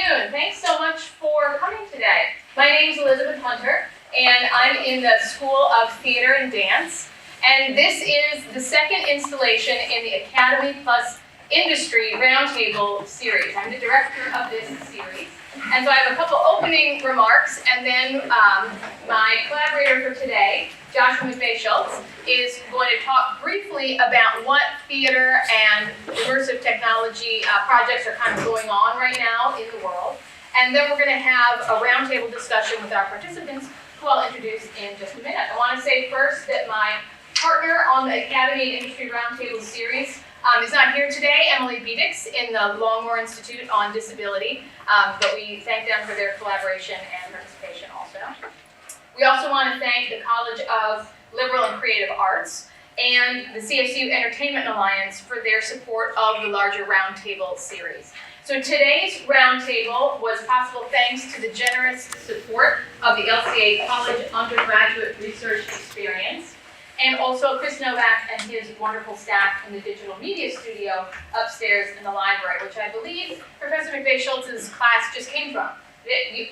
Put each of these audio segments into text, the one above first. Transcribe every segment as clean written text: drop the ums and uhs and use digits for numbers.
afternoon. Thanks so much for coming today. My name is Elizabeth Hunter, and I'm in the School of Theater and Dance. And this is the second installation in the Academy Plus Industry Roundtable series. I'm the director of this series. And so I have a couple opening remarks, and then my collaborator for today, Joshua McVeigh-Schultz, is going to talk briefly about what theater and immersive technology projects are kind of going on right now in the world. And then we're going to have a roundtable discussion with our participants, who I'll introduce in just a minute. I want to say first that my partner on the Academy and Industry Roundtable series is not here today, Emily Beedix in the Longmore Institute on Disability, but we thank them for their collaboration and participation also. We also want to thank the College of Liberal and Creative Arts and the CSU Entertainment Alliance for their support of the larger Roundtable series. So today's Roundtable was possible thanks to the generous support of the LCA College Undergraduate Research Experience, and also Chris Novak and his wonderful staff in the digital media studio upstairs in the library, which I believe Professor McVeigh-Schultz's class just came from.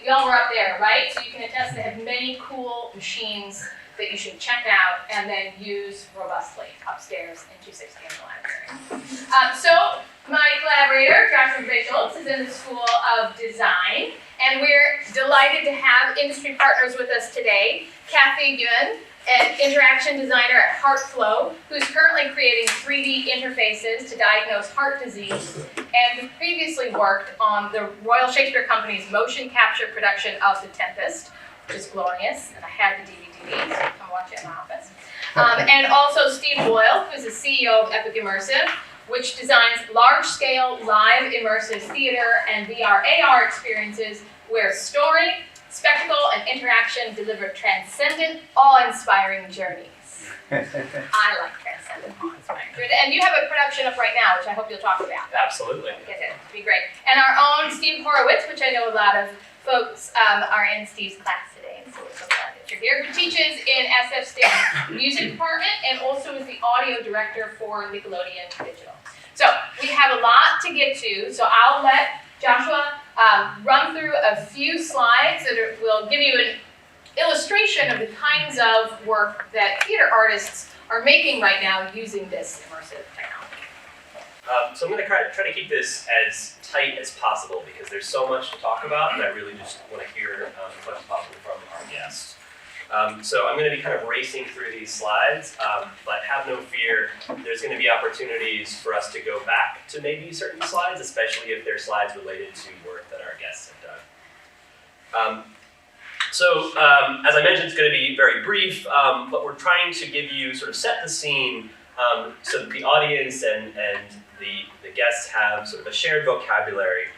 Y'all were up there, right? So you can attest they have many cool machines that you should check out and then use robustly upstairs in 260 in the library. So my collaborator, Joshua McVeigh-Schultz, is in the School of Design, and we're delighted to have industry partners with us today. Kathy Yuen, an interaction designer at HeartFlow, who's currently creating 3D interfaces to diagnose heart disease, and who previously worked on the Royal Shakespeare Company's motion capture production of The Tempest, which is glorious, and I had the DVD, so come watch it in my office. And also Steve Boyle, who's the CEO of Epic Immersive, which designs large-scale live immersive theater and VR/AR experiences where story, spectacle, and interaction deliver transcendent, awe-inspiring journeys. I like transcendent, awe-inspiring journeys. And you have a production up right now, which I hope you'll talk about. Absolutely. Yes, it'd be great. And our own Steve Horowitz, which I know a lot of folks are in Steve's class today, and so we're so glad that you're here, who teaches in SF State's music department and also is the audio director for Nickelodeon Digital. So we have a lot to get to, so I'll let Joshua run through a few slides that will give you an illustration of the kinds of work that theater artists are making right now using this immersive technology. So I'm going to try to keep this as tight as possible because there's so much to talk about, and I really just want to hear as much as possible from our guests. So I'm going to be kind of racing through these slides, but have no fear, there's going to be opportunities for us to go back to maybe certain slides, especially if they're slides related to work that our guests have done. As I mentioned, it's going to be very brief, but we're trying to give you, sort of set the scene so that the audience and the guests have sort of a shared vocabulary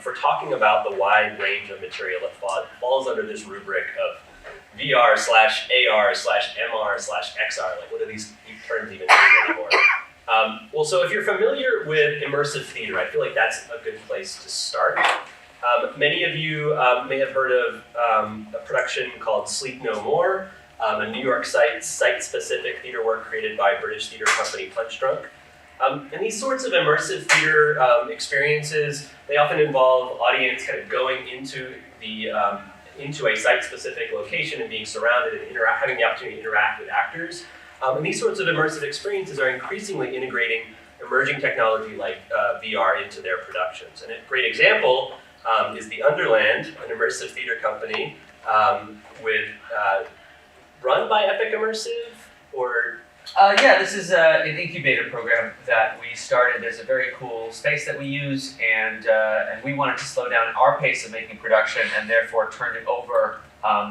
for talking about the wide range of material that falls under this rubric of VR/AR/MR/XR, like what do these terms even mean anymore? Well, so if you're familiar with immersive theater, I feel like that's a good place to start. Many of you may have heard of a production called Sleep No More, a New York site-specific theater work created by British theater company Punch Drunk. And these sorts of immersive theater experiences, they often involve audience kind of going into a site-specific location and being surrounded and having the opportunity to interact with actors. And these sorts of immersive experiences are increasingly integrating emerging technology like VR into their productions. And a great example is the Underland, an immersive theater company run by Epic Immersive, or? Yeah, this is an incubator program that we started. There's a very cool space that we use, and we wanted to slow down our pace of making production and therefore turned it over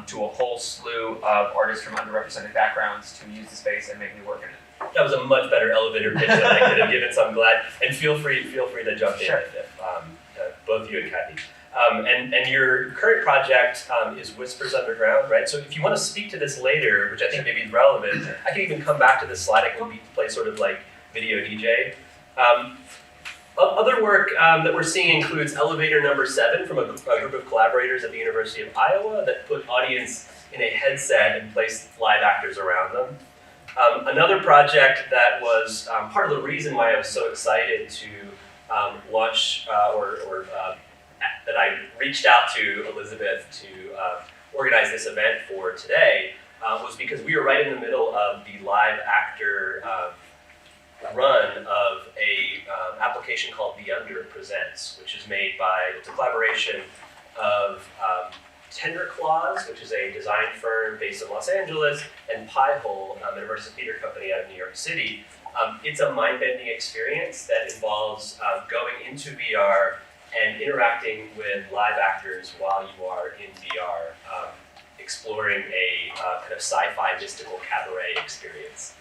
to a whole slew of artists from underrepresented backgrounds to use the space and make new work in it. That was a much better elevator pitch than I could have given, so I'm glad. And feel free to jump in if both you and Kathy. And your current project is Whispers Underground, right? So if you want to speak to this later, which I think maybe is relevant, I can even come back to this slide. I can play sort of like video DJ. Other work that we're seeing includes Elevator Number 7 from a group of collaborators at the University of Iowa that put audience in a headset and placed live actors around them. Another project that was part of the reason why I was so excited to launch or that I reached out to Elizabeth to organize this event for today was because we were right in the middle of the live actor run of a application called The Under Presents, which is made by, it's a collaboration of Tender Claws, which is a design firm based in Los Angeles, and Piehole, an immersive theater company out of New York City. It's a mind-bending experience that involves going into VR and interacting with live actors while you are in VR, exploring a kind of sci-fi mystical cabaret experience.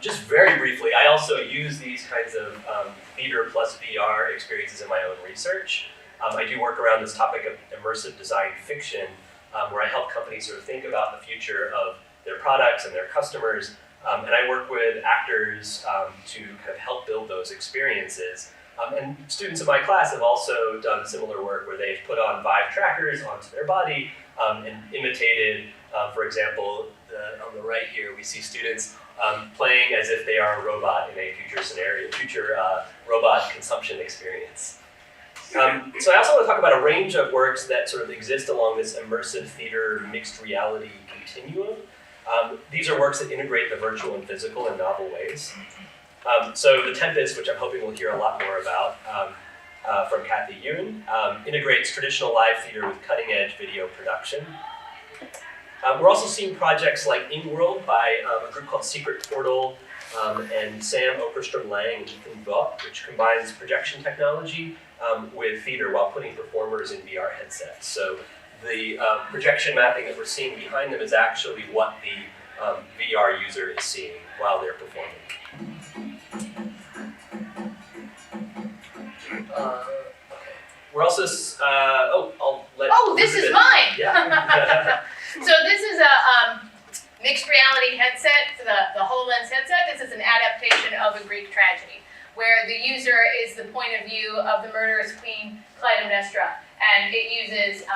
Just very briefly, I also use these kinds of theater plus VR experiences in my own research. I do work around this topic of immersive design fiction, where I help companies sort of think about the future of their products and their customers, and I work with actors to kind of help build those experiences. And students in my class have also done similar work where they've put on Vive trackers onto their body and imitated, for example, on the right here, we see students playing as if they are a robot in a future scenario, future robot consumption experience. So I also want to talk about a range of works that sort of exist along this immersive theater mixed reality continuum. These are works that integrate the virtual and physical in novel ways. So the Tempest, which I'm hoping we'll hear a lot more about from Yuen, integrates traditional live theater with cutting-edge video production. We're also seeing projects like InWorld by a group called Secret Portal and Sam Okerstrom-Lang and Ethan Buck, which combines projection technology with theater while putting performers in VR headsets. So the projection mapping that we're seeing behind them is actually what the VR user is seeing while they're performing. We're also, I'll let this is Elizabeth- mine! Yeah. So this is a mixed reality headset, the HoloLens headset. This is an adaptation of a Greek tragedy, where the user is the point of view of the murderous queen Clytemnestra, and it uses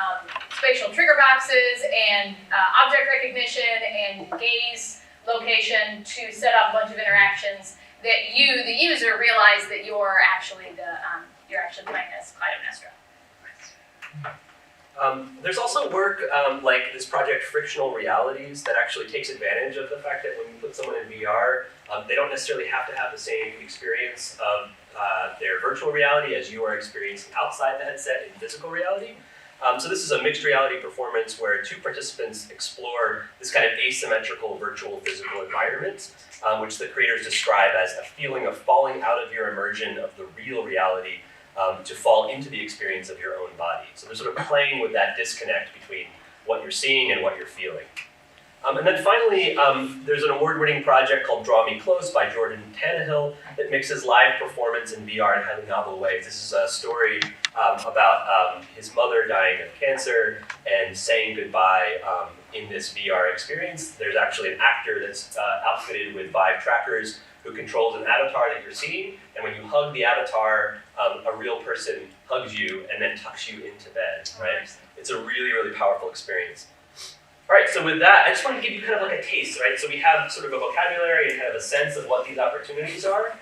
spatial trigger boxes and object recognition and gaze location to set up a bunch of interactions that you, the user, realize that you're actually playing as Clytemnestra. There's also work like this project Frictional Realities that actually takes advantage of the fact that when you put someone in VR, they don't necessarily have to have the same experience of their virtual reality as you are experiencing outside the headset in physical reality. So this is a mixed reality performance where two participants explore this kind of asymmetrical virtual physical environment, which the creators describe as a feeling of falling out of your immersion of the real reality to fall into the experience of your own body. So they're sort of playing with that disconnect between what you're seeing and what you're feeling. And then finally, there's an award-winning project called Draw Me Close by Jordan Tannehill that mixes live performance in VR in highly novel ways. This is a story about his mother dying of cancer and saying goodbye in this VR experience. There's actually an actor that's outfitted with Vive trackers who controls an avatar that you're seeing, and when you hug the avatar, a real person hugs you and then tucks you into bed, right? It's a really, really powerful experience. All right, so with that, I just wanted to give you kind of like a taste, right? So we have sort of a vocabulary and kind of a sense of what these opportunities are.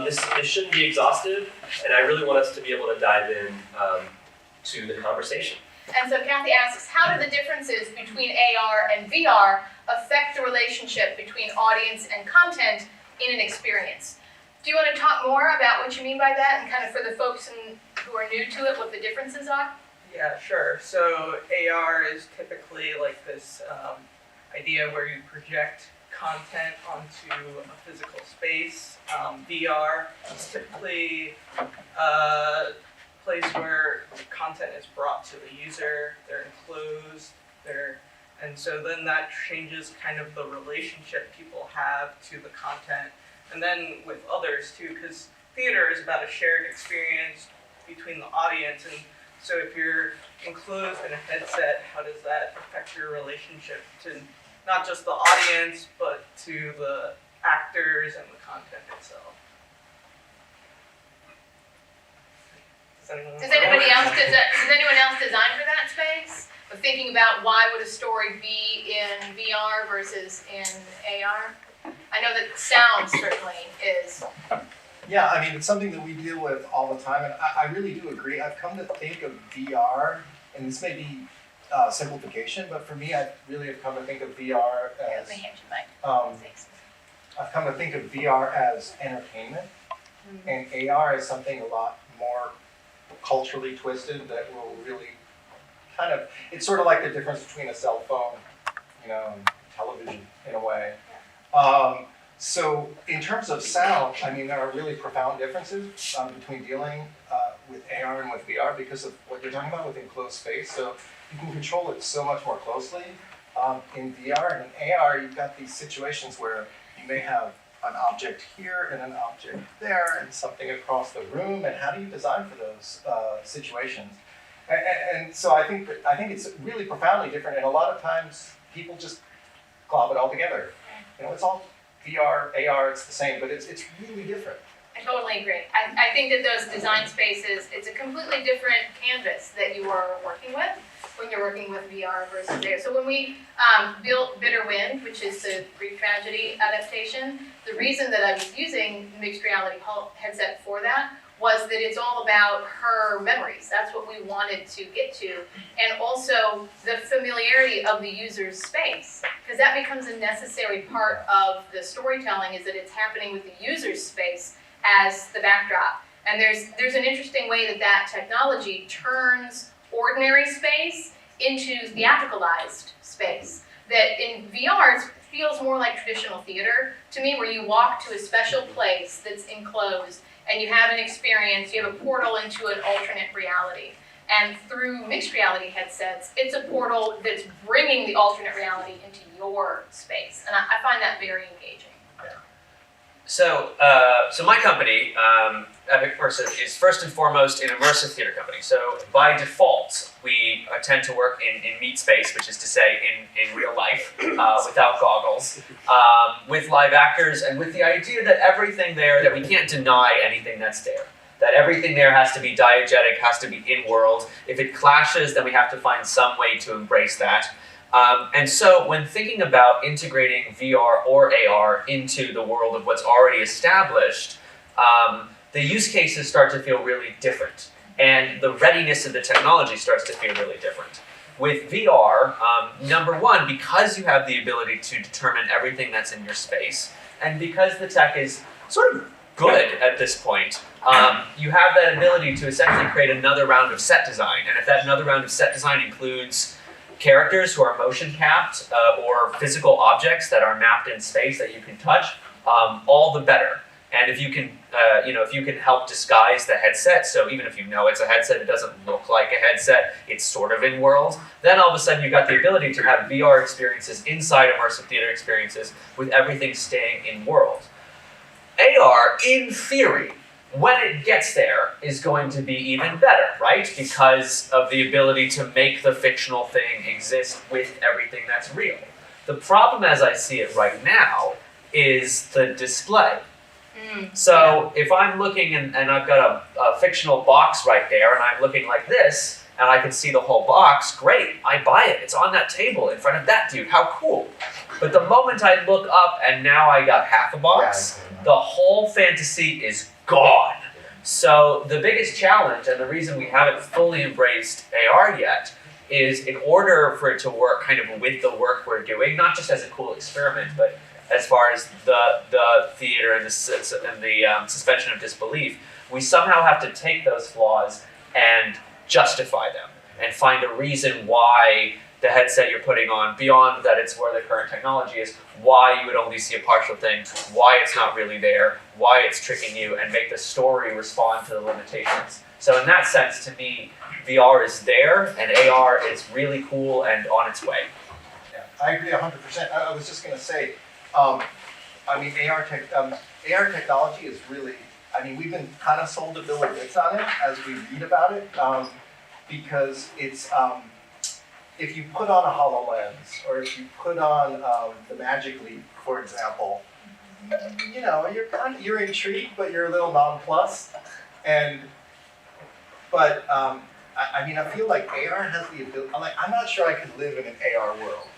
This shouldn't be exhaustive, and I really want us to be able to dive in to the conversation. And so Kathy asks, how do the differences between AR and VR affect the relationship between audience and content in an experience? Do you want to talk more about what you mean by that, and kind of for the folks who are new to it, what the differences are? Yeah, sure. So AR is typically like this idea where you project content onto a physical space. VR is typically a place where content is brought to the user, they're enclosed, and so then that changes kind of the relationship people have to the content. And then with others too, because theater is about a shared experience between the audience, and so if you're enclosed in a headset, how does that affect your relationship to not just the audience, but to the actors and the content itself? Does anyone else design for that space? Of thinking about why would a story be in VR versus in AR? I know that sound certainly is Yeah, I mean, it's something that we deal with all the time, and I really do agree. I've come to think of VR, and this may be simplification, but for me, I really have come to think of VR as, Thanks. I've come to think of VR as entertainment, and AR as something a lot more culturally twisted that will really kind of, it's sort of like the difference between a cell phone, and television in a way. So in terms of sound, I mean, there are really profound differences between dealing with AR and with VR because of what you're talking about with enclosed space. So you can control it so much more closely. In VR and in AR, you've got these situations where you may have an object here and an object there and something across the room. And how do you design for those situations? And so I think it's really profoundly different. And a lot of times people just glob it all together. It's all VR, AR, it's the same, but it's really different. I totally agree. I think that those design spaces, it's a completely different canvas that you are working with when you're working with VR versus AR. So when we built Bitter Wind, which is the Greek tragedy adaptation, the reason that I was using mixed reality headset for that was that it's all about her memories. That's what we wanted to get to. And also the familiarity of the user's space, because that becomes a necessary part of the storytelling, is that it's happening with the user's space as the backdrop. And there's an interesting way that technology turns ordinary space into theatricalized space. That in VR, it feels more like traditional theater to me, where you walk to a special place that's enclosed and you have an experience, you have a portal into an alternate reality. And through mixed reality headsets, it's a portal that's bringing the alternate reality into your space. And I find that very engaging. So my company, Epic Immersive, is first and foremost an immersive theater company. So by default, we tend to work in meat space, which is to say in real life, without goggles, with live actors, and with the idea that everything there, that we can't deny anything that's there. That everything there has to be diegetic, has to be in-world. If it clashes, then we have to find some way to embrace that. And so when thinking about integrating VR or AR into the world of what's already established, the use cases start to feel really different. And the readiness of the technology starts to feel really different. With VR, number one, because you have the ability to determine everything that's in your space, and because the tech is sort of good at this point, you have that ability to essentially create another round of set design. And if that another round of set design includes characters who are motion capped or physical objects that are mapped in space that you can touch, all the better. And if you can, if you can help disguise the headset, so even if you know it's a headset, it doesn't look like a headset, it's sort of in world, then all of a sudden you've got the ability to have VR experiences inside immersive theater experiences with everything staying in world. AR, in theory, when it gets there, is going to be even better, right? Because of the ability to make the fictional thing exist with everything that's real. The problem, as I see it right now, is the display. So if I'm looking and I've got a fictional box right there, and I'm looking like this, and I can see the whole box, great, I buy it. It's on that table in front of that dude, how cool. But the moment I look up and now I got half a box, the whole fantasy is gone. So the biggest challenge, and the reason we haven't fully embraced AR yet, is in order for it to work kind of with the work we're doing, not just as a cool experiment, but as far as the theater and the suspension of disbelief, we somehow have to take those flaws and justify them and find a reason why the headset you're putting on, beyond that it's where the current technology is, why you would only see a partial thing, why it's not really there, why it's tricking you, and make the story respond to the limitations. So in that sense, to me, VR is there, and AR is really cool and on its way. Yeah, I agree 100%. I was just going to say, AR technology is really, we've been kind of sold a bill of goods on it as we read about it, because it's, if you put on a HoloLens, or if you put on the Magic Leap, for example, you're intrigued, but you're a little nonplussed. But I feel like AR has the ability. I'm not sure I could live in an AR world,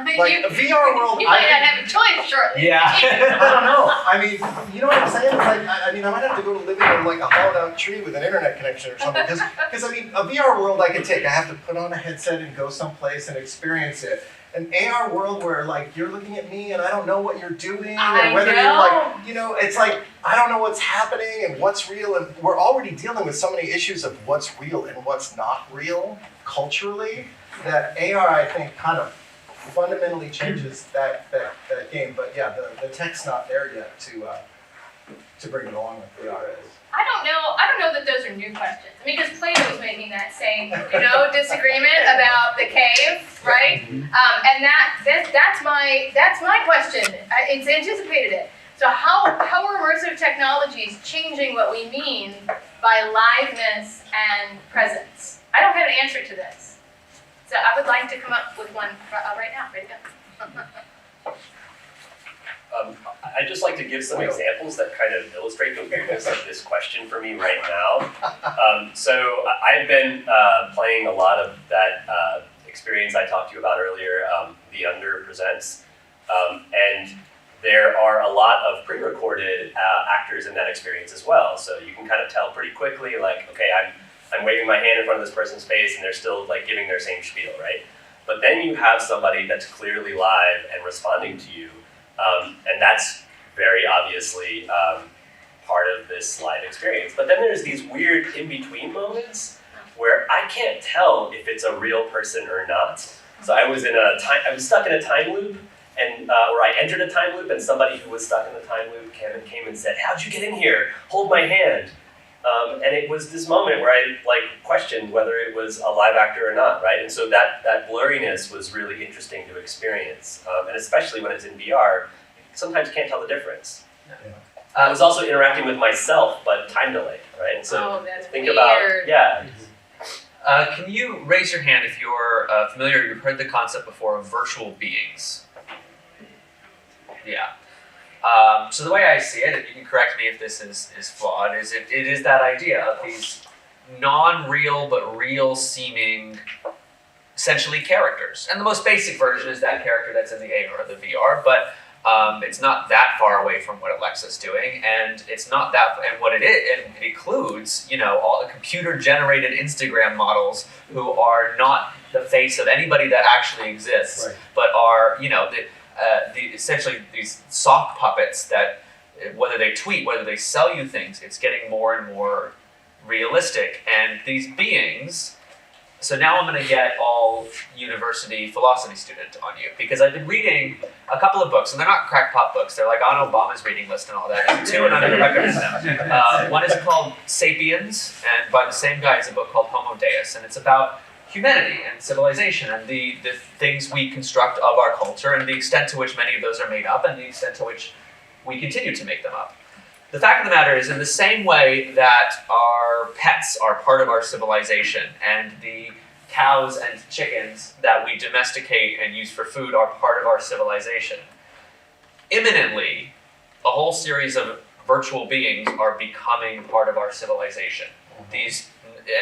Like a VR world, You might not have a choice shortly. Yeah. I don't know. I mean, you know what I'm saying? Like, I mean, I might have to go to living in like a hollowed out tree with an internet connection or something. Because I mean, a VR world I can take. I have to put on a headset and go someplace and experience it. An AR world where like you're looking at me and I don't know what you're doing, I or whether know. you're like, you know, it's like I don't know what's happening and what's real, and we're already dealing with so many issues of what's real and what's not real culturally that AR I think kind of fundamentally changes that game. But yeah, the tech's not there yet to bring it along with VR is. I don't know that those are new questions. I mean, because Plato was making that same, disagreement about the cave, right? And that's my question. It's anticipated it. So how are immersive technologies changing what we mean by liveness and presence? I don't have an answer to this. So I would like to come up with one right now. Ready to go? I'd just like to give some examples that kind of illustrate the weirdness of this question for me right now. So I've been playing a lot of that experience I talked to you about earlier, The Under Presents, and there are a lot of pre-recorded actors in that experience as well. So you can kind of tell pretty quickly, like, okay, I'm waving my hand in front of this person's face and they're still like giving their same spiel, right? But then you have somebody that's clearly live and responding to you, and that's very obviously part of this live experience. But then there's these weird in-between moments where I can't tell if it's a real person or not. So I was stuck in a time loop, and or I entered a time loop, and somebody who was stuck in the time loop came and said, "How'd you get in here? Hold my hand." And it was this moment where I questioned whether it was a live actor or not, right? And so that blurriness was really interesting to experience, and especially when it's in VR, you sometimes can't tell the difference. Yeah. I was also interacting with myself, but time delayed, right? And so that's think weird. about, yeah. Can you raise your hand if you're familiar, you've heard the concept before of virtual beings? Yeah. So the way I see it, and you can correct me if this is flawed, is it is that idea of these non-real but real seeming, essentially characters. And the most basic version is that character that's in the AR or the VR, but it's not that far away from what Alexa's doing, and it's not that, and what it is, it includes, all the computer-generated Instagram models who are not the face of anybody that actually exists, Right. but are, essentially these sock puppets that, whether they tweet, whether they sell you things, it's getting more and more realistic. And these beings, so now I'm going to get all university philosophy student on you, because I've been reading a couple of books, and they're not crackpot books, they're like on Obama's reading list and all that, and two, and I'm going to recommend them. One is called Sapiens, and by the same guy is a book called Homo Deus, and it's about humanity and civilization and the things we construct of our culture and the extent to which many of those are made up and the extent to which we continue to make them up. The fact of the matter is, in the same way that our pets are part of our civilization and the cows and chickens that we domesticate and use for food are part of our civilization, imminently, a whole series of virtual beings are becoming part of our civilization. These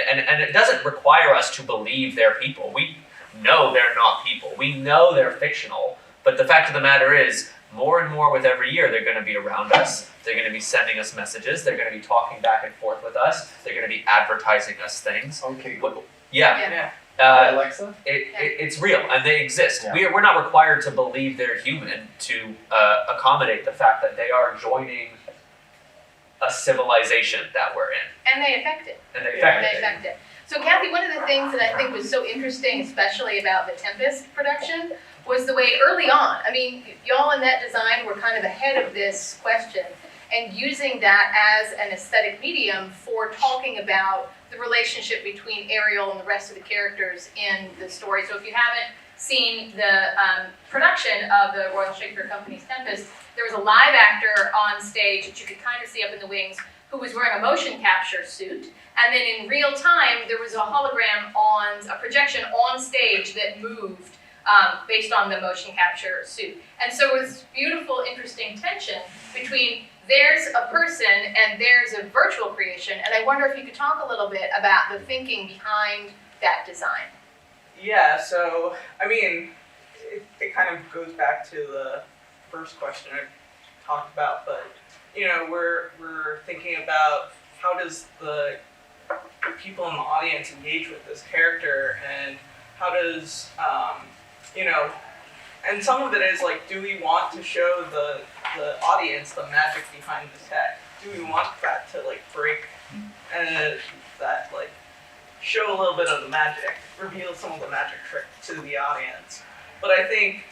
And it doesn't require us to believe they're people. We know they're not people. We know they're fictional. But the fact of the matter is, more and more with every year, they're going to be around us. They're going to be sending us messages. They're going to be talking back and forth with us. They're going to be advertising us things. Okay. Yeah. Alexa? It's real, and they exist. Yeah. We're not required to believe they're human to accommodate the fact that they are joining a civilization that we're in. And they affect it. And they And affect they it. affect it. So Kathy, one of the things that I think was so interesting, especially about the Tempest production, was the way early on, I mean, y'all in that design were kind of ahead of this question and using that as an aesthetic medium for talking about the relationship between Ariel and the rest of the characters in the story. So if you haven't seen the production of the Royal Shakespeare Company's Tempest, there was a live actor on stage that you could kind of see up in the wings who was wearing a motion capture suit. And then in real time, there was a hologram a projection on stage that moved based on the motion capture suit. And so it was beautiful, interesting tension between there's a person and there's a virtual creation. And I wonder if you could talk a little bit about the thinking behind that design. Yeah, so, I mean, it kind of goes back to the first question I talked about, but we're thinking about how does the people in the audience engage with this character, and how does and some of it is like, do we want to show the audience the magic behind the tech? Do we want that to like break and that like show a little bit of the magic, reveal some of the magic trick to the audience? But I think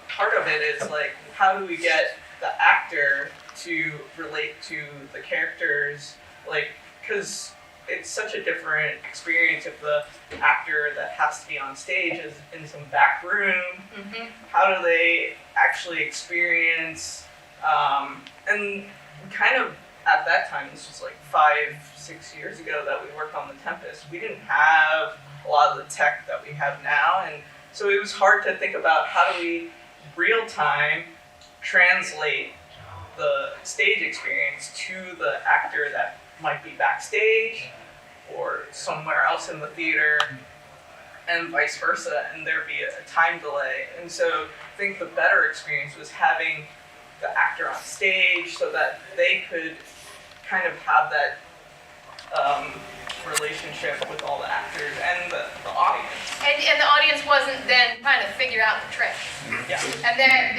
part of it is like, how do we get the actor to relate to the characters, like, because it's such a different experience if the actor that has to be on stage is in some back room. Mm-hmm. How do they actually experience, and kind of at that time, this was like 5-6 years ago that we worked on the Tempest, we didn't have a lot of the tech that we have now, and so it was hard to think about how do we real time translate the stage experience to the actor that might be backstage or somewhere else in the theater, and vice versa, and there'd be a time delay. And so I think the better experience was having the actor on stage so that they could kind of have that relationship with all the actors and the audience. And the audience wasn't then trying to figure out the trick. Yeah. And their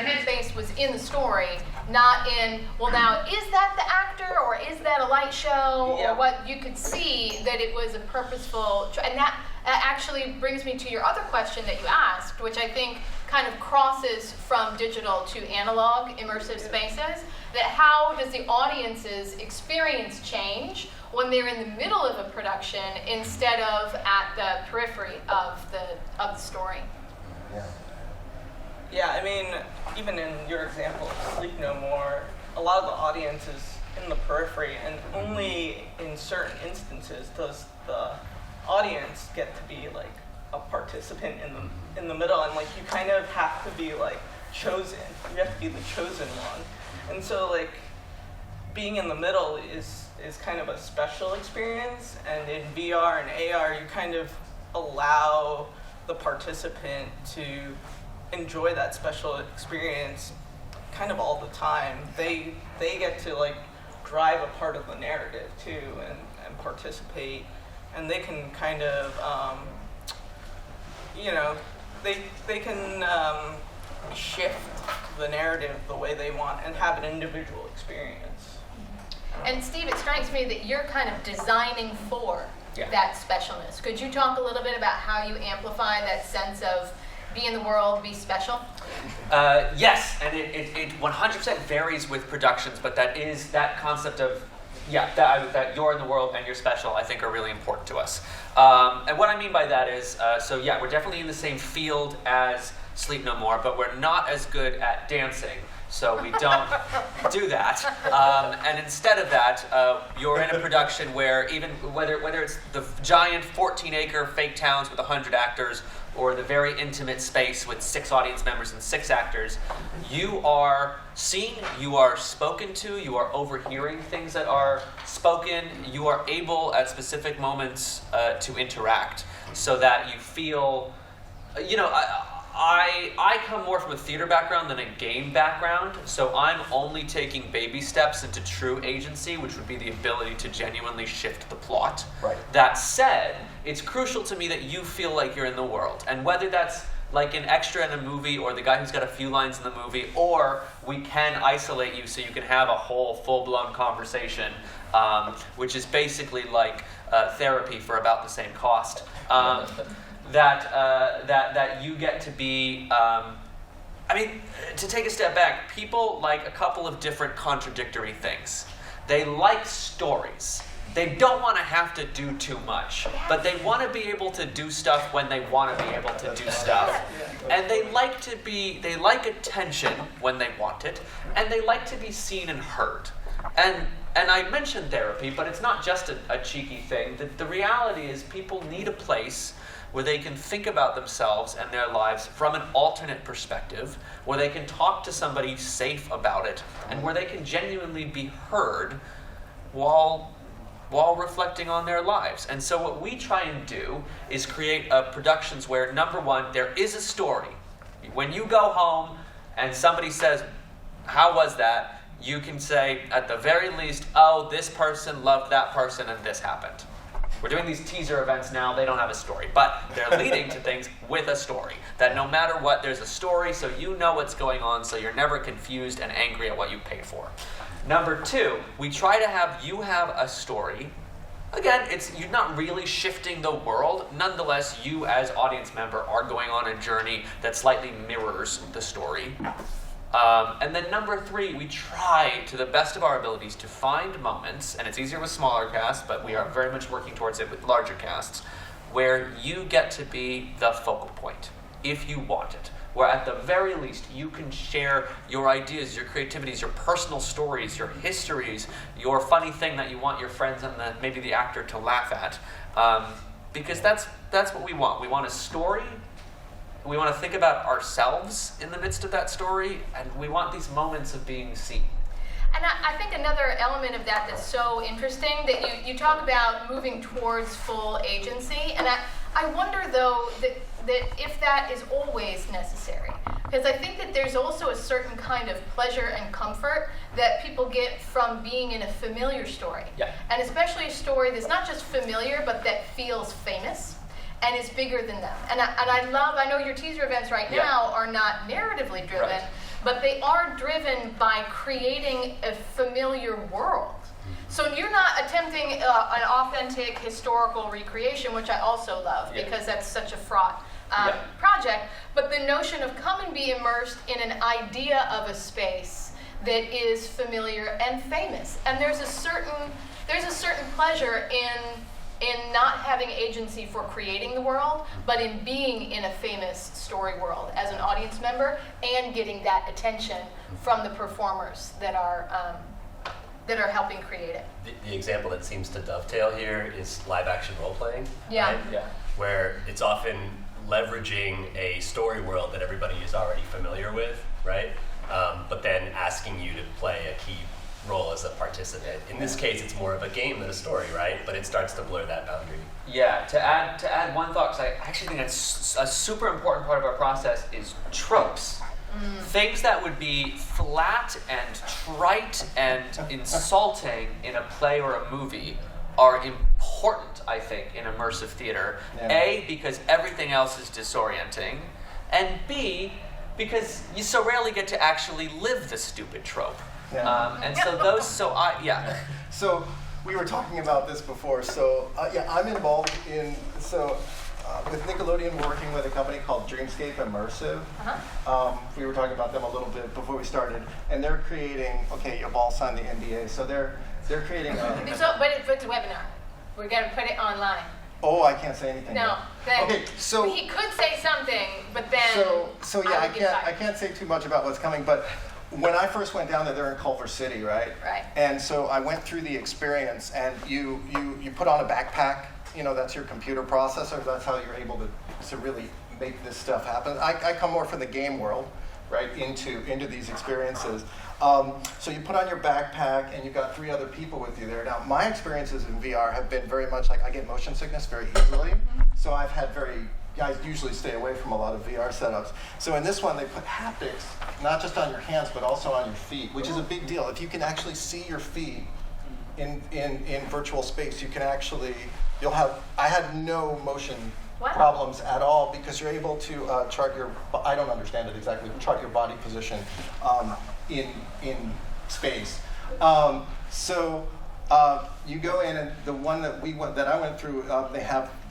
headspace was in the story, not in, well, now, is that the actor, or is that a light show, Yeah. or what? You could see that it was a purposeful, and that actually brings me to your other question that you asked, which I think kind of crosses from digital to analog immersive spaces, that how does the audience's experience change when they're in the middle of a production instead of at the periphery of the story? Yeah, I mean, even in your example of Sleep No More, a lot of the audience is in the periphery, and only in certain instances does the audience get to be like a participant in the middle, and like you kind of have to be like chosen. You have to be the chosen one, and so like being in the middle is kind of a special experience. And in VR and AR, you kind of allow the participant to enjoy that special experience kind of all the time. They get to like drive a part of the narrative too, and participate, and they can kind of they can shift the narrative the way they want and have an individual experience. And Steve, it strikes me that you're kind of designing for that specialness. Could you talk a little bit about how you amplify that sense of be in the world, be special? Yes, and it 100% varies with productions, but that concept of, that you're in the world and you're special, I think are really important to us. And what I mean by that is, we're definitely in the same field as Sleep No More, but we're not as good at dancing, so we don't do that. And instead of that, you're in a production where even whether it's the giant 14-acre fake towns with 100 actors, or the very intimate space with 6 audience members and 6 actors, you are seen, you are spoken to, you are overhearing things that are spoken, you are able at specific moments to interact so that you feel, I come more from a theater background than a game background, so I'm only taking baby steps into true agency, which would be the ability to genuinely shift the plot. Right. That said, it's crucial to me that you feel like you're in the world, and whether that's like an extra in a movie or the guy who's got a few lines in the movie, or we can isolate you so you can have a whole full-blown conversation, which is basically like therapy for about the same cost. That you get to be, to take a step back, people like a couple of different contradictory things. They like stories. They don't want to have to do too much, but they want to be able to do stuff when they want to be able to do stuff. And they like attention when they want it, and they like to be seen and heard. And I mentioned therapy, but it's not just a cheeky thing. The reality is people need a place where they can think about themselves and their lives from an alternate perspective, where they can talk to somebody safe about it, and where they can genuinely be heard while while reflecting on their lives. And so what we try and do is create productions where, number one, there is a story. When you go home and somebody says, how was that? You can say, at the very least, oh, this person loved that person and this happened. We're doing these teaser events now. They don't have a story, but they're leading to things with a story. That no matter what, there's a story, so you know what's going on, so you're never confused and angry at what you paid for. Number two, we try to have you have a story. Again, you're not really shifting the world. Nonetheless, you as audience member are going on a journey that slightly mirrors the story. And then number three, we try to the best of our abilities to find moments, and it's easier with smaller casts, but we are very much working towards it with larger casts, where you get to be the focal point, if you want it. Where at the very least, you can share your ideas, your creativities, your personal stories, your histories, your funny thing that you want your friends and maybe the actor to laugh at. Because that's what we want. We want a story. We want to think about ourselves in the midst of that story, and we want these moments of being seen. And I think another element of that that's so interesting, that you talk about moving towards full agency, and I wonder, though, that if that is always necessary. Because I think that there's also a certain kind of pleasure and comfort that people get from being in a familiar story. Yeah. And especially a story that's not just familiar, but that feels famous and is bigger than them. And I know your teaser events right now are not narratively driven, Right. but they are driven by creating a familiar world. So you're not attempting an authentic historical recreation, which I also love, because that's such a fraught project, but the notion of come and be immersed in an idea of a space that is familiar and famous. And there's a certain pleasure in not having agency for creating the world, but in being in a famous story world as an audience member and getting that attention from the performers that are helping create it. The example that seems to dovetail here is live action role playing. Yeah. Right? Yeah. Where it's often leveraging a story world that everybody is already familiar with, right? But then asking you to play a key role as a participant. In this case, it's more of a game than a story, right? But it starts to blur that boundary. Yeah, to add one thought, because I actually think that's a super important part of our process, is tropes. Things that would be flat and trite and insulting in a play or a movie are important, I think, in immersive theater. Yeah. A, because everything else is disorienting, and B, because you so rarely get to actually live the stupid trope. Yeah. And so those, So we were talking about this before. So I'm involved in with Nickelodeon, we're working with a company called Dreamscape Immersive. We were talking about them a little bit before we started, and they're creating. Okay, you've all signed the NDA, so they're creating. But it's a webinar. We're going to put it online. Oh, I can't say anything. No. Then, okay, so he could say something, but then so yeah, I can't say too much about what's coming, but. When I first went down there, they're in Culver City, right? Right. And so I went through the experience, and you put on a backpack. You know, that's your computer processor. That's how you're able to really make this stuff happen. I come more from the game world, right, into these experiences. So you put on your backpack, and you've got 3 other people with you there. Now, my experiences in VR have been very much like I get motion sickness very easily. So I've had I usually stay away from a lot of VR setups. So in this one, they put haptics, not just on your hands, but also on your feet, which is a big deal. If you can actually see your feet in virtual space, you can actually, I had no motion problems at all, because you're able to chart I don't understand it exactly, chart your body position in space. So you go in, and the one that I went through,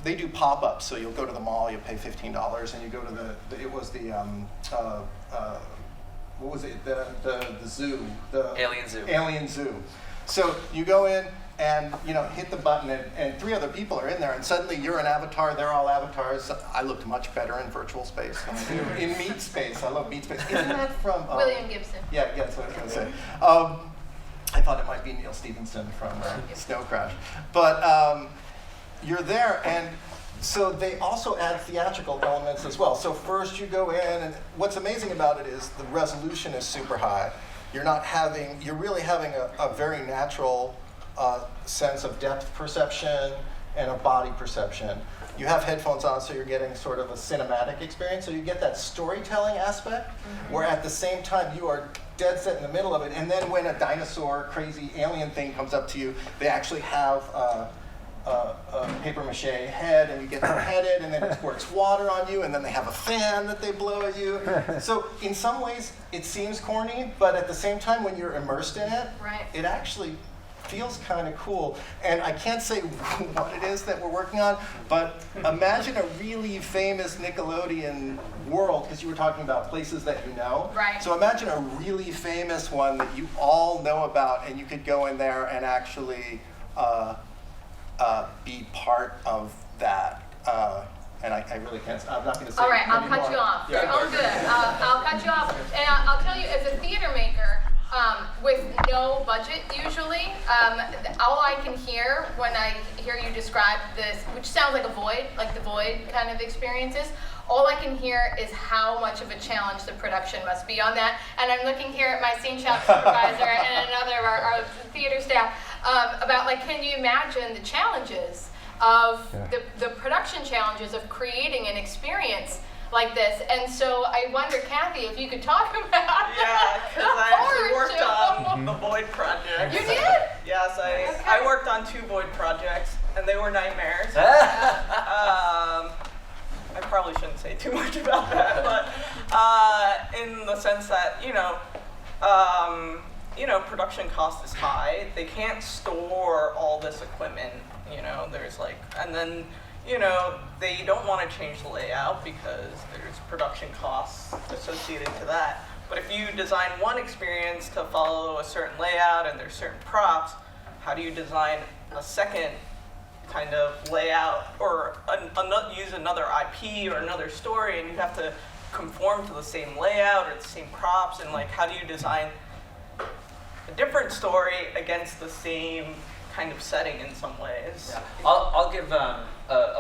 they do pop-ups. So you'll go to the mall, you pay $15, and you go to what was it? The zoo, the Alien Zoo. So you go in and hit the button, and 3 other people are in there, and suddenly you're an avatar. They're all avatars. I looked much better in virtual space than I do in Meat Space. I love Meat Space. Isn't that from William Gibson? Yeah, that's what I was going to say. I thought it might be Neil Stephenson from Snow Crash, but you're there, and so they also add theatrical elements as well. So first you go in, and what's amazing about it is the resolution is super high. You're really having a very natural a sense of depth perception and a body perception. You have headphones on, so you're getting sort of a cinematic experience, so you get that storytelling aspect, where at the same time you are dead set in the middle of it, and then when a dinosaur, crazy alien thing comes up to you, they actually have a paper mache head, and you get them headed, and then it squirts water on you, and then they have a fan that they blow at you. So in some ways, it seems corny, but at the same time, when you're immersed in it, Right. it actually feels kind of cool. And I can't say what it is that we're working on, but imagine a really famous Nickelodeon world, because you were talking about places that you know. Right. So imagine a really famous one that you all know about, and you could go in there and actually be part of that. And I really can't, I'm not going to say All right, I'll anymore. cut you off. Yeah, Oh, good. I'll cut you off. And I'll tell you, as a theater maker, with no budget usually, all I can hear when I hear you describe this, which sounds like a void, like the void kind of experiences, all I can hear is how much of a challenge the production must be on that. And I'm looking here at my scene shop supervisor and another of our theater staff about, like, can you imagine the challenges of the production challenges of creating an experience like this? And so I wonder, Kathy, if you could talk about Yeah, because I actually worked on the Void project. You did? Yes, I worked on 2 Void projects, and they were nightmares. I probably shouldn't say too much about that, but in the sense that, production cost is high. They can't store all this equipment, there's and then, they don't want to change the layout because there's production costs associated to that. But if you design one experience to follow a certain layout and there's certain props, how do you design a second kind of layout or use another IP or another story, and you have to conform to the same layout or the same props, and how do you design a different story against the same kind of setting in some ways? Yeah. I'll give a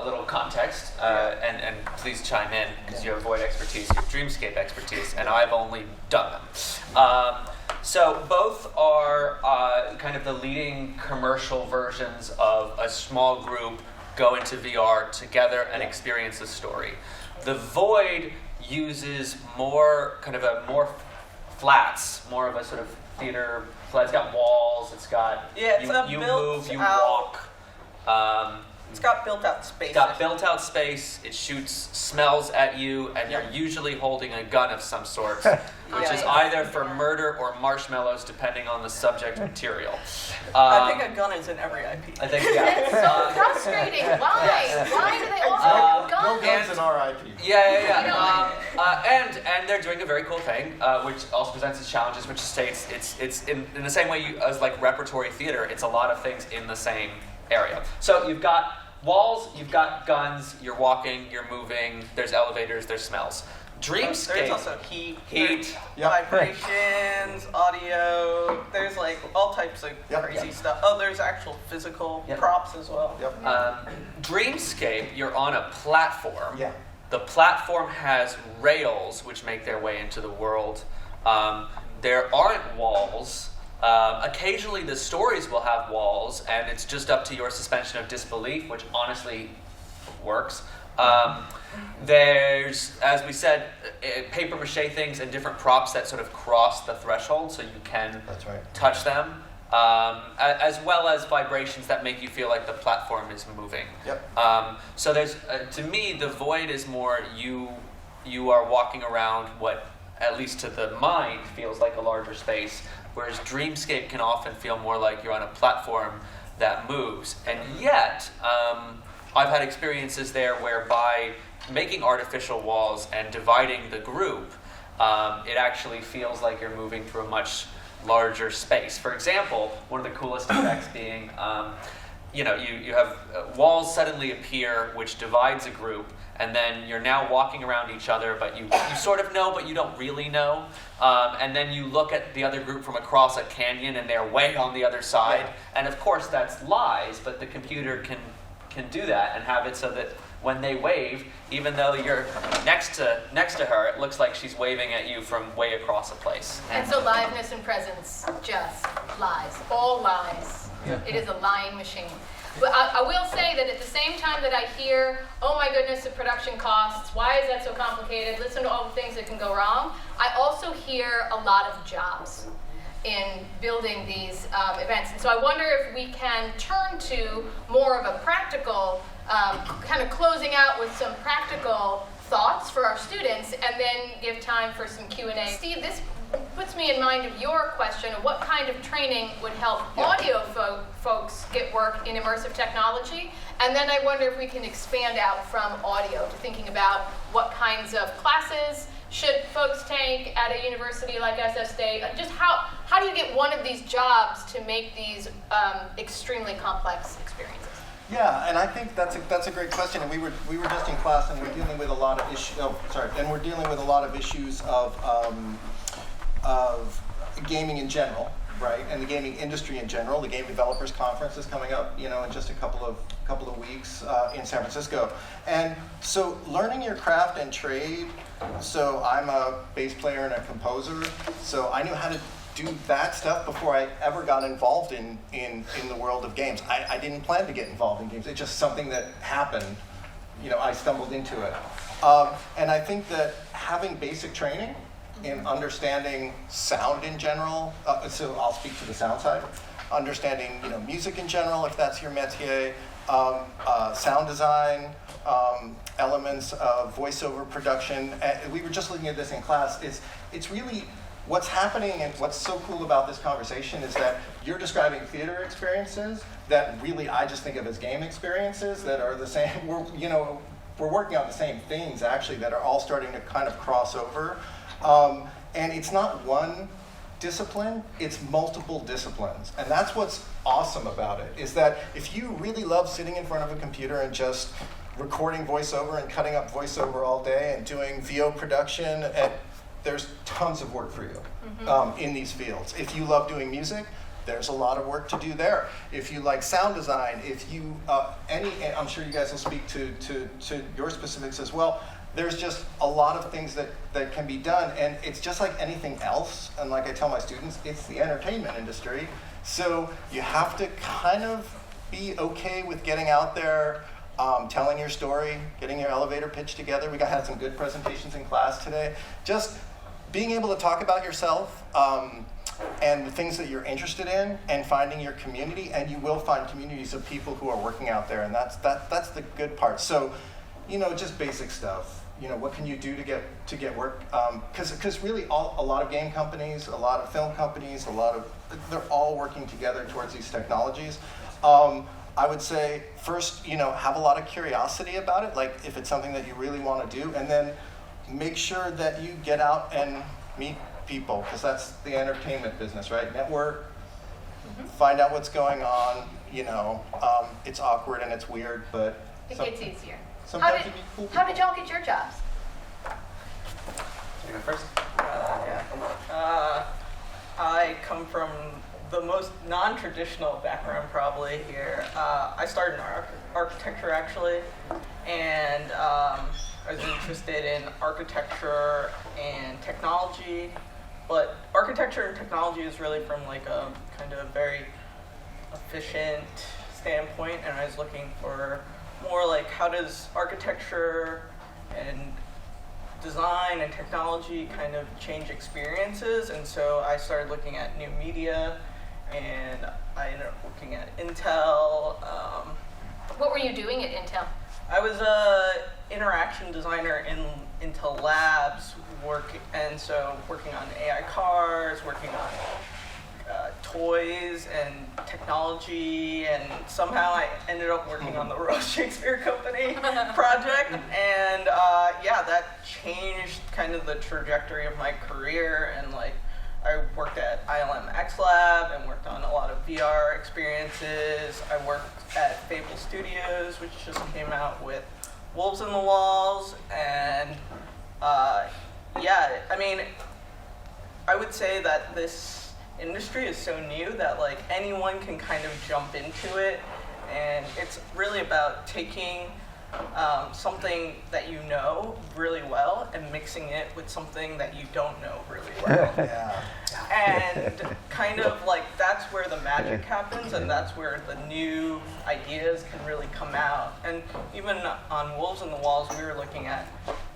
little context, and please chime in, because you have Void expertise, you have Dreamscape expertise, and I've only done them. So both are kind of the leading commercial versions of a small group go into VR together and experience a story. The Void uses more flats, more of a sort of theater flat. It's got walls, it's got, you move, you walk. It's got built-out space. It's got built-out space. It shoots smells at you, and you're usually holding a gun of some sort, which is either for murder or marshmallows, depending on the subject material. I think a gun is in every IP. I think, It's so frustrating. Why? Why do they all have guns? No guns in our IP. And they're doing a very cool thing, which also presents its challenges, which states it's in the same way as like repertory theater. It's a lot of things in the same area. So you've got walls, you've got guns, you're walking, you're moving, there's elevators, there's smells. Dreamscape. There's also heat, Yep. vibrations, audio. There's all types of crazy stuff. Oh, there's actual physical props as well. Yep. Dreamscape, you're on a platform. Yeah. The platform has rails which make their way into the world. There aren't walls. Occasionally the stories will have walls, and it's just up to your suspension of disbelief, which honestly works. There's, as we said, paper mache things and different props that sort of cross the threshold, so you can touch them, as well as vibrations that make you feel like the platform is moving. Yep. So there's, to me, the Void is more you are walking around what, at least to the mind, feels like a larger space, whereas Dreamscape can often feel more like you're on a platform that moves. And yet, I've had experiences there where by making artificial walls and dividing the group, it actually feels like you're moving through a much larger space. For example, one of the coolest effects being, you have walls suddenly appear which divides a group, and then you're now walking around each other, but you sort of know, but you don't really know. And then you look at the other group from across a canyon, and they're way on the other side. And of course, that's lies, but the computer can do that and have it so that when they wave, even though you're next to her, it looks like she's waving at you from way across a place. And so liveness and presence just lies, all lies. It is a lying machine. But I will say that at the same time that I hear, oh my goodness, the production costs, why is that so complicated, listen to all the things that can go wrong, I also hear a lot of jobs in building these events. And so I wonder if we can turn to more of a practical, kind of closing out with some practical thoughts for our students, and then give time for some Q&A. Steve, this puts me in mind of your question of what kind of training would help audio folks get work in immersive technology, and then I wonder if we can expand out from audio to thinking about what kinds of classes should folks take at a university like SF State. Just how do you get one of these jobs to make these extremely complex experiences? Yeah, and I think that's a great question. And we were just in class, and we're dealing with a lot of issues. We're dealing with a lot of issues of gaming in general, right? And the gaming industry in general. The Game Developers Conference is coming up, in just a couple of weeks in San Francisco. And so learning your craft and trade. So I'm a bass player and a composer. So I knew how to do that stuff before I ever got involved in the world of games. I didn't plan to get involved in games. It's just something that happened. I stumbled into it. And I think that having basic training in understanding sound in general, so I'll speak to the sound side, understanding music in general, if that's your métier, sound design, elements of voiceover production. We were just looking at this in class. It's really what's happening, and what's so cool about this conversation is that you're describing theater experiences that really I just think of as game experiences that are the same. We're working on the same things actually that are all starting to kind of cross over. And it's not one discipline, it's multiple disciplines. And that's what's awesome about it, is that if you really love sitting in front of a computer and just recording voiceover and cutting up voiceover all day and doing VO production, and there's tons of work for you in these fields. If you love doing music, there's a lot of work to do there. If you like sound design, if you, and I'm sure you guys will speak to your specifics as well, there's just a lot of things that can be done, and it's just like anything else, and like I tell my students, it's the entertainment industry, so you have to kind of be okay with getting out there, telling your story, getting your elevator pitch together. We had some good presentations in class today. Just being able to talk about yourself and the things that you're interested in, and finding your community, and you will find communities of people who are working out there, and that's the good part. So, just basic stuff. What can you do to get work? Because really, a lot of game companies, a lot of film companies, they're all working together towards these technologies. I would say first, have a lot of curiosity about it. Like if it's something that you really want to do, and then make sure that you get out and meet people, because that's the entertainment business, right? Network, find out what's going on. It's awkward and it's weird, but it gets easier. Sometimes you meet cool people. How did y'all get your jobs? You go first. I come from the most non-traditional background probably here. I started in architecture actually, and I was interested in architecture and technology, but architecture and technology is really from like a kind of very efficient standpoint, and I was looking for more like how does architecture and design and technology kind of change experiences, and so I started looking at new media, and I ended up looking at Intel. What were you doing at Intel? I was a interaction designer in Intel Labs, working on AI cars, working on toys and technology, and somehow I ended up working on the Royal Shakespeare Company project, and that changed kind of the trajectory of my career, and like I worked at ILM X Lab and worked on a lot of VR experiences. I worked at Fabula Studios, which just came out with Wolves in the Walls, and I would say that this industry is so new that like anyone can kind of jump into it, and it's really about taking something that you know really well and mixing it with something that you don't know really well. And kind of like that's where the magic happens, and that's where the new ideas can really come out. And even on Wolves on the Walls, we were looking at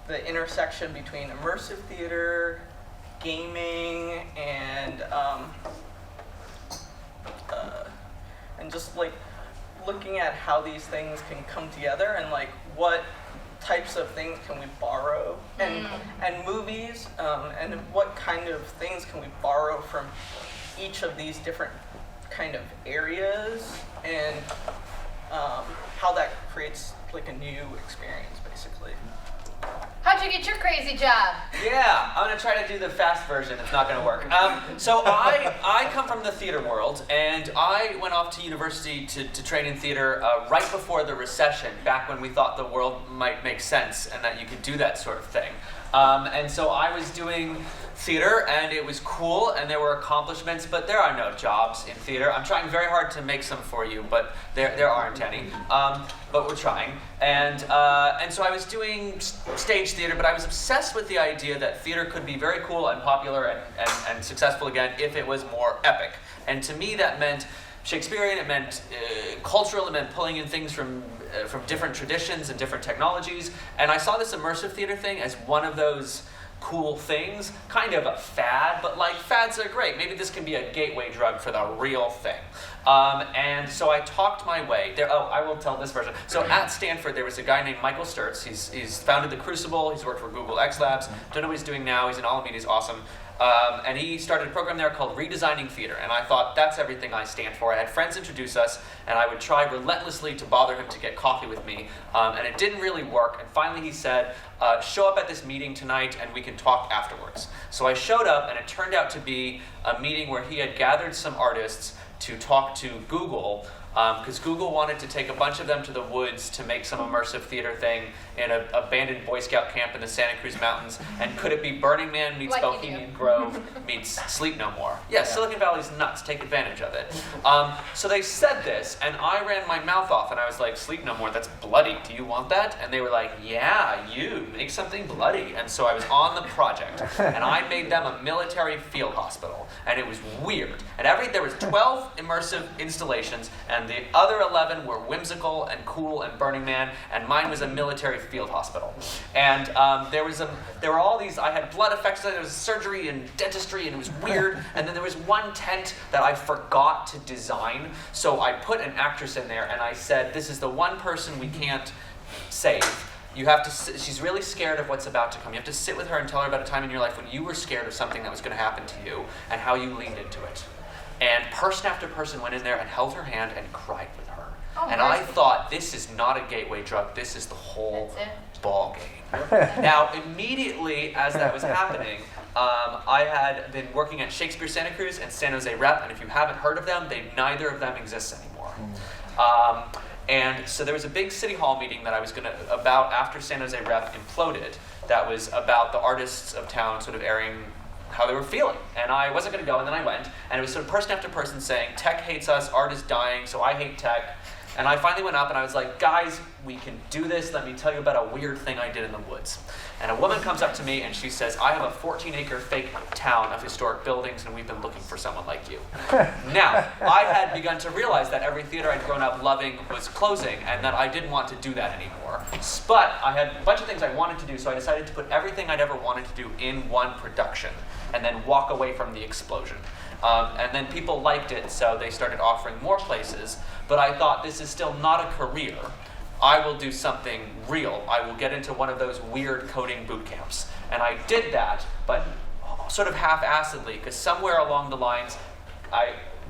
the intersection between immersive theater, gaming, and just like looking at how these things can come together and like what types of things can we borrow and movies and what kind of things can we borrow from each of these different kind of areas and how that creates like a new experience basically. How'd you get your crazy job? Yeah, I'm gonna try to do the fast version. It's not gonna work. So I come from the theater world, and I went off to university to train in theater right before the recession, back when we thought the world might make sense and that you could do that sort of thing. And so I was doing theater, and it was cool, and there were accomplishments, but there are no jobs in theater. I'm trying very hard to make some for you, but there aren't any. But we're trying. And so I was doing stage theater, but I was obsessed with the idea that theater could be very cool and popular and successful again if it was more epic. And to me, that meant Shakespearean, it meant cultural, it meant pulling in things from different traditions and different technologies. And I saw this immersive theater thing as one of those cool things, kind of a fad, but like fads are great. Maybe this can be a gateway drug for the real thing. And so I talked my way there. Oh, I will tell this version. So at Stanford, there was a guy named Michael Sturtz. He's founded the Crucible. He's worked for Google X Labs. Don't know what he's doing now. He's in Alameda. He's awesome. And he started a program there called Redesigning Theater. And I thought, that's everything I stand for. I had friends introduce us, and I would try relentlessly to bother him to get coffee with me. And it didn't really work. And finally he said, show up at this meeting tonight and we can talk afterwards. So I showed up, and it turned out to be a meeting where he had gathered some artists to talk to Google, because Google wanted to take a bunch of them to the woods to make some immersive theater thing in an abandoned Boy Scout camp in the Santa Cruz Mountains. And could it be Burning Man meets Like Bohemian Grove meets Sleep No More? Yeah, Silicon Valley's nuts. Take advantage of it. So they said this, and I ran my mouth off, and I was like, Sleep No More, that's bloody. Do you want that? And they were like, yeah, you make something bloody. And so I was on the project, and I made them a military field hospital, and it was weird. And there was 12 immersive installations, and the other 11 were whimsical and cool and Burning Man, and mine was a military field hospital. And there were all these, I had blood effects, there was surgery and dentistry, and it was weird. And then there was one tent that I forgot to design, so I put an actress in there, and I said, this is the one person we can't save. You have to. She's really scared of what's about to come. You have to sit with her and tell her about a time in your life when you were scared of something that was going to happen to you and how you leaned into it. And person after person went in there and held her hand and cried with her. Oh, and I thought, this is not a gateway drug. This is the whole ball game. Now, immediately as that was happening, I had been working at Shakespeare Santa Cruz and San Jose Rep, and if you haven't heard of them, neither of them exists anymore. And so there was a big city hall meeting that I was about after San Jose Rep imploded, that was about the artists of town sort of airing how they were feeling. And I wasn't going to go, and then I went, and it was sort of person after person saying, tech hates us, art is dying, so I hate tech. And I finally went up and I was like, guys, we can do this. Let me tell you about a weird thing I did in the woods. And a woman comes up to me and she says, I have a 14-acre fake town of historic buildings, and we've been looking for someone like you. Now, I had begun to realize that every theater I'd grown up loving was closing, and that I didn't want to do that anymore. But I had a bunch of things I wanted to do, so I decided to put everything I'd ever wanted to do in one production, and then walk away from the explosion. And then people liked it, so they started offering more places. But I thought, this is still not a career. I will do something real. I will get into one of those weird coding boot camps. And I did that, but sort of half-assedly, because somewhere along the lines,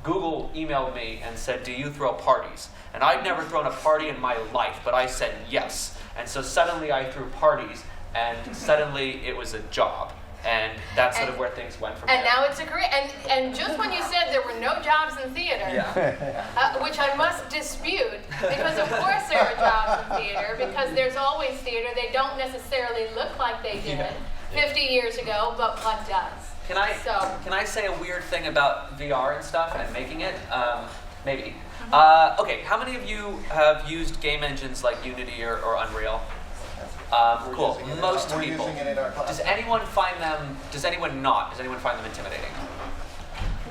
Google emailed me and said, do you throw parties? And I'd never thrown a party in my life, but I said yes. And so suddenly I threw parties, and suddenly it was a job. And that's sort of where things went from there. And now it's a career. And just when you said there were no jobs in theater, which I must dispute, because of course there are jobs in theater, because there's always theater. They don't necessarily look like they did 50 years ago, but what does? Can I say a weird thing about VR and stuff and making it? Maybe. Okay, how many of you have used game engines like Unity or Unreal? Cool. Most people. Does anyone find them intimidating?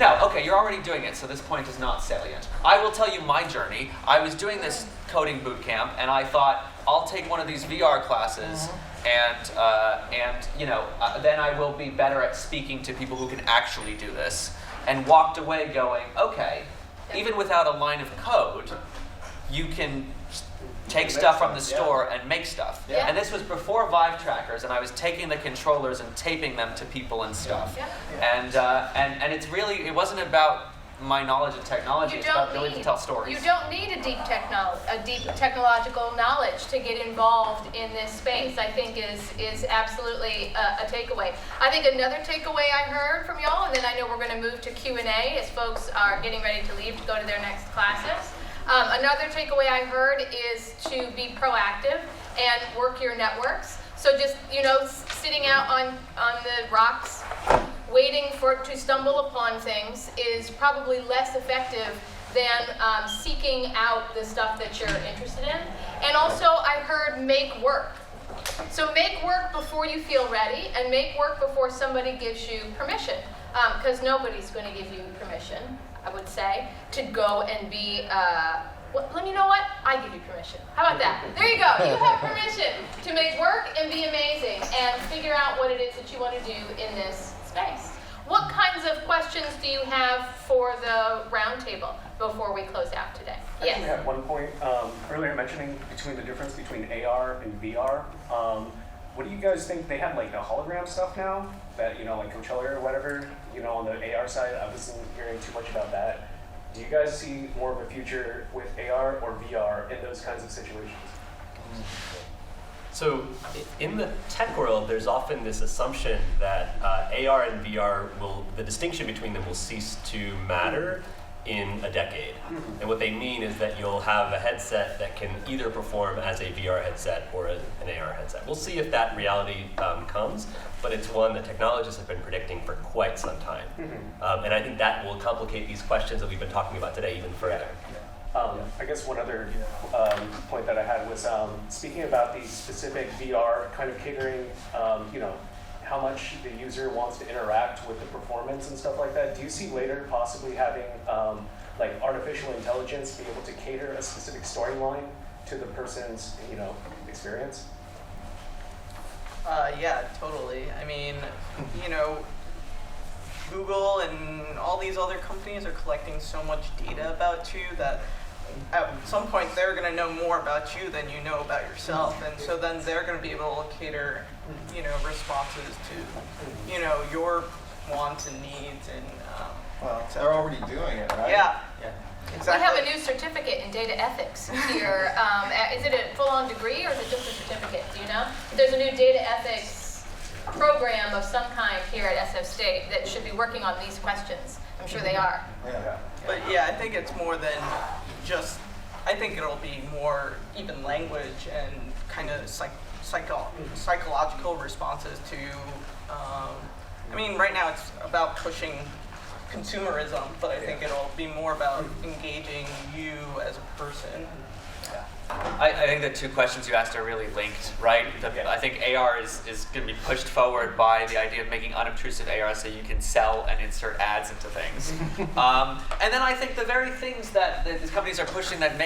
No, okay, you're already doing it, so this point is not salient. I will tell you my journey. I was doing this coding boot camp, and I thought, I'll take one of these VR classes, and then I will be better at speaking to people who can actually do this. And walked away going, okay, even without a line of code, you can take stuff from the store and make stuff. Yeah. And this was before Vive trackers, and I was taking the controllers and taping them to people and stuff. Yeah. And it's really, it wasn't about my knowledge of technology, it's about ability to tell stories. You don't need a deep technological knowledge to get involved in this space, I think is absolutely a takeaway. I think another takeaway I heard from y'all, and then I know we're going to move to Q&A as folks are getting ready to leave to go to their next classes. Another takeaway I heard is to be proactive and work your networks. So just, sitting out on the rocks, waiting to stumble upon things is probably less effective than seeking out the stuff that you're interested in. And also, I heard make work. So make work before you feel ready, and make work before somebody gives you permission. Because nobody's going to give you permission, I would say, to go and be, you know what? I give you permission. How about that? There you go. You have permission to make work and be amazing and figure out what it is that you want to do in this space. What kinds of questions do you have for the roundtable before we close out today? I actually had one point earlier mentioning between the difference between AR and VR. What do you guys think? They have like the hologram stuff now that, like Coachella or whatever, on the AR side. I wasn't hearing too much about that. Do you guys see more of a future with AR or VR in those kinds of situations? So in the tech world, there's often this assumption that AR and VR the distinction between them will cease to matter in a decade. And what they mean is that you'll have a headset that can either perform as a VR headset or an AR headset. We'll see if that reality comes, but it's one that technologists have been predicting for quite some time. And I think that will complicate these questions that we've been talking about today even further. I guess one other point that I had was speaking about the specific VR kind of catering, how much the user wants to interact with the performance and stuff like that. Do you see later possibly having like artificial intelligence be able to cater a specific storyline to the person's experience? Yeah, totally. I mean, Google and all these other companies are collecting so much data about you that at some point they're going to know more about you than you know about yourself, and so then they're going to be able to cater, responses to, your wants and needs and. Well, they're already doing it, right? Yeah. Exactly. We have a new certificate in data ethics here. Is it a full-on degree or is it just a certificate? Do you know? There's a new data ethics program of some kind here at SF State that should be working on these questions. I'm sure they are. Yeah. But yeah, I think it's more than just, I think it'll be more even language and kind of psychological responses to, right now it's about pushing consumerism, but I think it'll be more about engaging you as a person. I think the two questions you asked are really linked, right? I think AR is going to be pushed forward by the idea of making unobtrusive AR so you can sell and insert ads into things. And then I think the very things that these companies are pushing that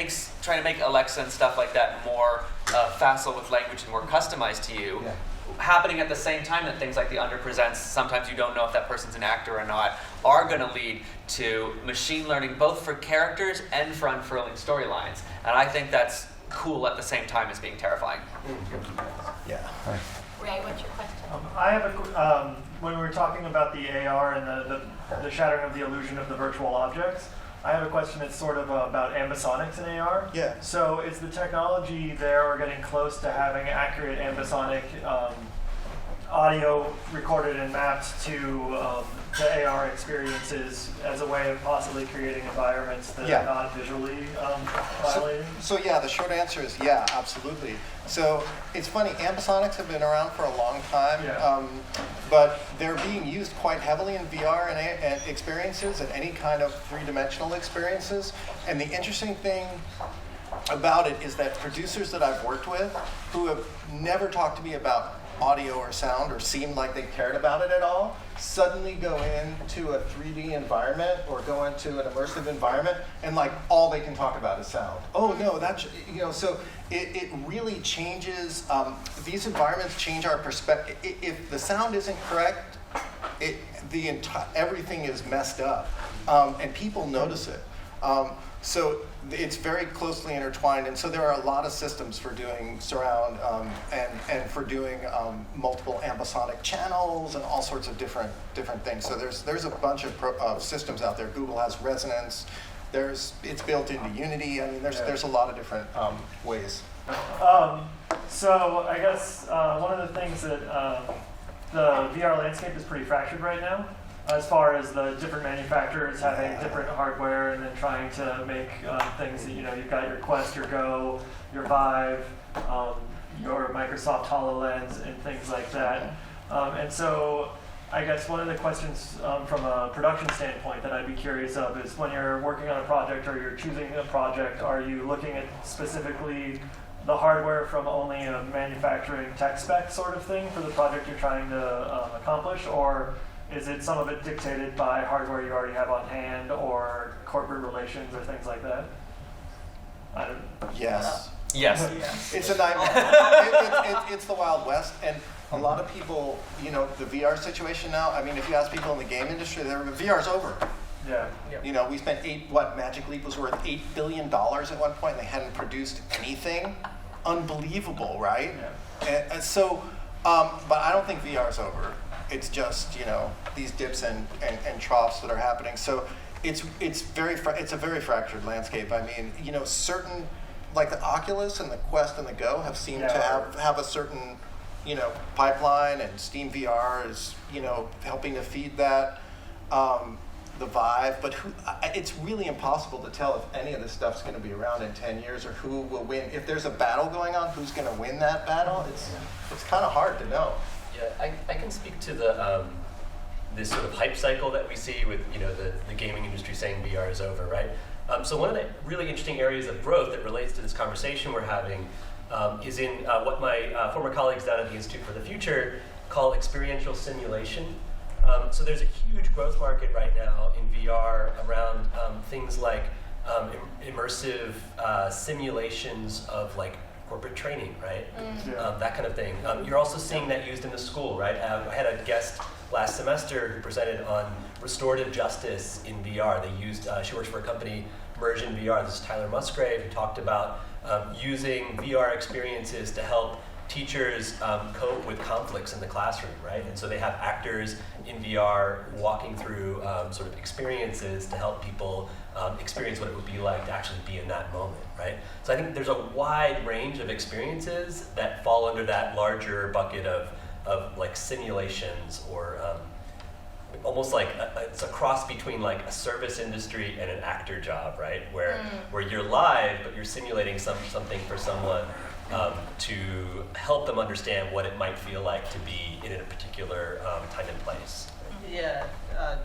trying to make Alexa and stuff like that more facile with language and more customized to you, happening at the same time that things like the underpresents, sometimes you don't know if that person's an actor or not, are going to lead to machine learning both for characters and for unfurling storylines. And I think that's cool at the same time as being terrifying. Yeah. Ray, what's your question? I have when we were talking about the AR and the shattering of the illusion of the virtual objects, I have a question that's sort of about ambisonics in AR. Yeah. So is the technology there or getting close to having accurate ambisonic audio recorded and mapped to the AR experiences as a way of possibly creating environments that are not visually violating? So yeah, the short answer is yeah, absolutely. So it's funny, ambisonics have been around for a long time, but they're being used quite heavily in VR and experiences and any kind of three-dimensional experiences. And the interesting thing about it is that producers that I've worked with who have never talked to me about audio or sound or seemed like they cared about it at all, suddenly go into a 3D environment or go into an immersive environment and like all they can talk about is sound. Oh no, that's, so it really changes, these environments change our perspective. If the sound isn't correct, everything is messed up, and people notice it. So it's very closely intertwined, and so there are a lot of systems for doing surround and for doing multiple ambisonic channels and all sorts of different things. So there's a bunch of systems out there. Google has Resonance. It's built into Unity. I mean, there's a lot of different ways. So I guess one of the things that the VR landscape is pretty fractured right now, as far as the different manufacturers having different hardware and then trying to make things that, you've got your Quest, your Go, your Vive, your Microsoft HoloLens, and things like that. And so I guess one of the questions from a production standpoint that I'd be curious of is when you're working on a project or you're choosing a project, are you looking at specifically the hardware from only a manufacturing tech spec sort of thing for the project you're trying to accomplish, or is it some of it dictated by hardware you already have on hand or corporate relations or things like that? I don't know. Yes. Yes. It's a nightmare. It's the Wild West, and a lot of people, the VR situation now, I mean, if you ask people in the game industry, VR's over. Yeah. We spent Magic Leap was worth $8 billion at one point, and they hadn't produced anything. Unbelievable, right? Yeah. And so, but I don't think VR's over. It's just, these dips and troughs that are happening. So it's a very fractured landscape. I mean, certain, like the Oculus and the Quest and the Go have seemed to have a certain, pipeline, and Steam VR is, helping to feed that. The Vive, but it's really impossible to tell if any of this stuff's going to be around in 10 years or who will win. If there's a battle going on, who's going to win that battle? It's kind of hard to know. Yeah, I can speak to the this sort of hype cycle that we see with the gaming industry saying VR is over, right? So one of the really interesting areas of growth that relates to this conversation we're having is in what my former colleagues down at the Institute for the Future call experiential simulation. So there's a huge growth market right now in VR around things like immersive simulations of like corporate training, right? That kind of thing. You're also seeing that used in the school, right? I had a guest last semester who presented on restorative justice in VR. They used, she works for a company, Immersion VR. This is Tyler Musgrave, who talked about using VR experiences to help teachers cope with conflicts in the classroom, right? And so they have actors in VR walking through sort of experiences to help people experience what it would be like to actually be in that moment, right? So I think there's a wide range of experiences that fall under that larger bucket of like simulations, or almost like it's a cross between like a service industry and an actor job, right? Where you're live, but you're simulating something for someone to help them understand what it might feel like to be in a particular time and place. Yeah,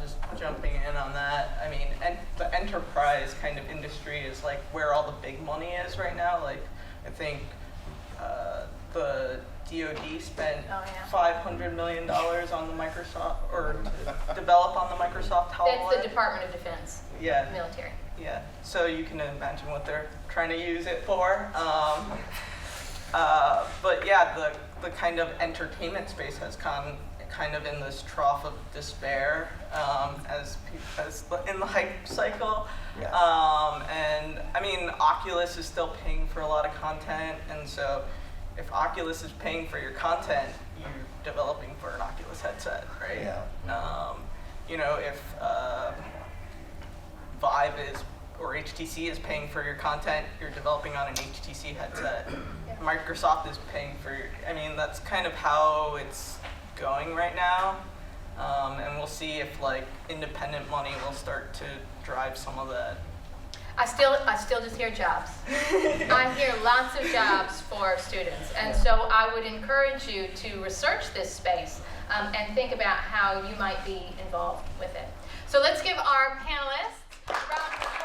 just jumping in on that. I mean, the enterprise kind of industry is like where all the big money is right now. Like, I think the DoD spent $500 million on the Microsoft, or to develop on the Microsoft HoloLens. That's the Department of Defense. Yeah. Military. Yeah. So you can imagine what they're trying to use it for. But yeah, the kind of entertainment space has gone kind of in this trough of despair as in the hype cycle. Yeah. And I mean, Oculus is still paying for a lot of content, and so if Oculus is paying for your content, you're developing for an Oculus headset, right? Yeah. If Vive or HTC is paying for your content, you're developing on an HTC headset. Microsoft is paying for that's kind of how it's going right now. And we'll see if like independent money will start to drive some of that. I still just hear jobs. I hear lots of jobs for students. And so I would encourage you to research this space and think about how you might be involved with it. So let's give our panelists a round of applause.